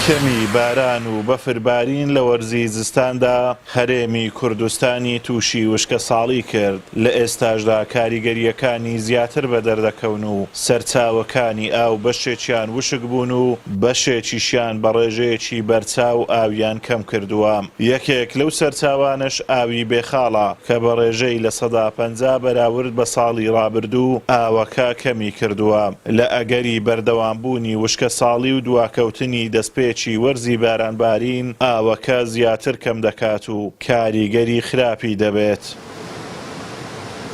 کەمی باران و بەفربارین لە وەرزی زستاندا هەرێمی کوردستانی تووشی وشکە ساڵی کرد. لە ئێستاشدا کاریگەریەکانی زیاتر بەدەردەکەون و سەرچاوەکانی ئاو بەشێکیان وشک بوون و بەشێکیشیان بە ڕێژەیەکی بەرچاو ئاویان کەم کردووە. یەکێک لەو سەرچاوانش ئاوی بێخاڵە کە بە ڕێژەی لە 150 بەراورد بە ساڵی ڕابردوو ئاوەکە کەمی کردووە. لە ئەگەری بەردەوامبوونی وشکە ساڵی و دواکەوتنی دەستپێکی وەرزی بارانبارین ئاوەکە زیاتر کەم دەکات و کاریگەری خراپی دەبێت.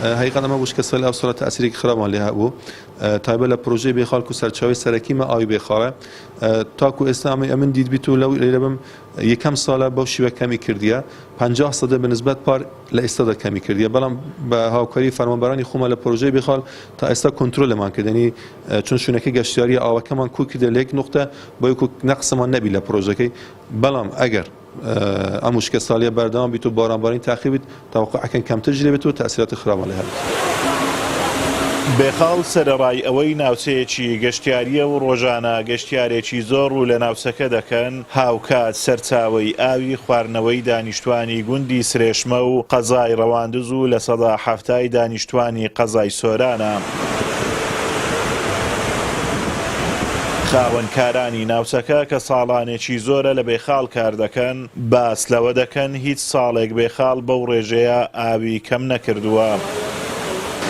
حقیقتا ما وشکە ساڵی ئەو ساڵە تەئسیرێکی خراپمان لێ هەبوو تایبەت لە پرۆژەی بێخاڵ و سەرچاوی سەرەکیمە ئاوی بێخاڵە تاکو ئێستا ئەمن دیتبیت و لەو بم یەکەم ساڵە بەو شیوە کەمی کردیە 50% بەنسبەت پار لە ئێستادا کەمی کردیە بەڵام بە هاوکاری فەرمانبەرانی خۆمان لە پرۆژەی بێخاڵ تا ئێستا کۆنترۆلمان کردنی چون شوونەکەی گەشتیاری ئاوەکەمان کوی کردە لە یەک نقطە بۆ یەک نەقسمان نەبی لە پرۆژەکەی بەڵام ئەگەر ئەم وشکە ساڵیە بەردەوام بیت و بارانبارین تاقی بیت تاوقعەکەن کەمتر ژێ بێت و تەئسیراتی خراپمان لێ هەبێت. بێخاڵ سەرەڕای ئەوەی ناوچەیەکی گەشتیاریە و ڕۆژانە گەشتیارێکی زۆر و لە ناوچەکە دەکەن هاوکات سەرچاوەی ئاوی خواردنەوەی دانیشتوانی گوندی سرێشمە و قەزای ڕەواندز و لە 170 دانیشتوانی قەزای سۆرانە. خاوەنکارانی ناوچەکە کە ساڵانێکی زۆرە لە بێخاڵ کار دەکەن باس لەوە دەکەن هیچ ساڵێک بێخاڵ بەو ڕێژەیە ئاوی کەم نەکردووە.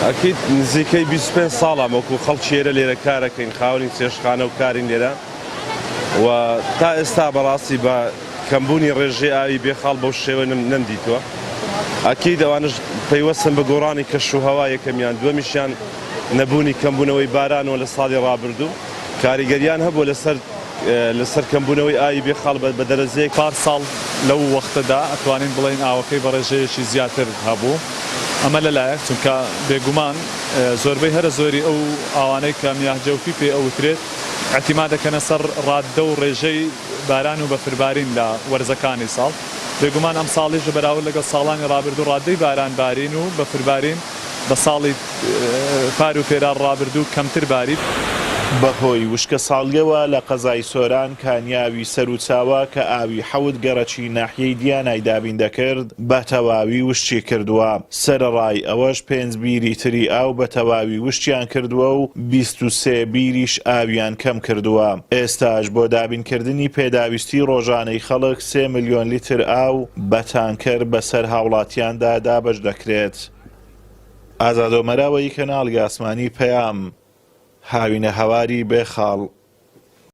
ئەکید نزیکەی 25 ساڵە وەکو خەڵکی ئێرە لێرە کارەکەین خاوەنی چێشتخانە و کارین لێرە و تا ئێستا بەڕاستی بە کەمبوونی ڕێژەی ئاوی بێخاڵ بەو شێوە نەمدیتووە. ئەکید ئەوانش پەیوەستن بە گۆڕانی کەش و هەوا یەکەمیان دووەمیشیان نەبوونی کەمبوونەوەی بارانەوە لە ساڵی ڕابردوو کاریگەریان هەبوو لەسەر کەمبوونەوەی ئاوی بێخاڵ بە دەرەجەیەک پار ساڵ لەو وەختەدا ئەتوانین بڵێن ئاوەکەی بە ڕێژەیەکی زیاتر هەبوو. ئەمە لەلایەک چونکە بێگومان زۆربەی هەرە زۆری ئەو ئاوانەی کە میاهجەوفی پێ ئەوترێت احتیما دەکەنە سەر ڕاددە و ڕێژەی باران و بەفربارین لە وەرزەکانی ساڵ. بێگومان ئەم ساڵیش بەراورد لەگەڵ ساڵانی ڕابردوو ڕاددەی بارانبارین و بەفربارین بە ساڵی پار و پێران ڕابردوو کەمتر بارید. بەهۆی وشکە ساڵیەوە لە قەزای سۆران کانیاوی سەر و چاوە کە ئاوی حەوت گەڕەکی ناحیەی دیانای دابین دەکرد بە تەواوی وشتی کردووە. سەرەڕای ئەوەش 5 بیری تری ئاو بە تەواوی وشتیان کردووە و 23 بیریش ئاویان کەم کردووە. ئێستاش بۆ دابینکردنی پێداویستی ڕۆژانەی خەڵک 3 ملیۆن لیتر ئاو بە تانکەر بەسەر هاوڵاتیاندا دابەش دەکرێت. ئازادۆمەراوەی کەناڵی ئاسمانی پەیام هاوینە هەواری بێخاڵ.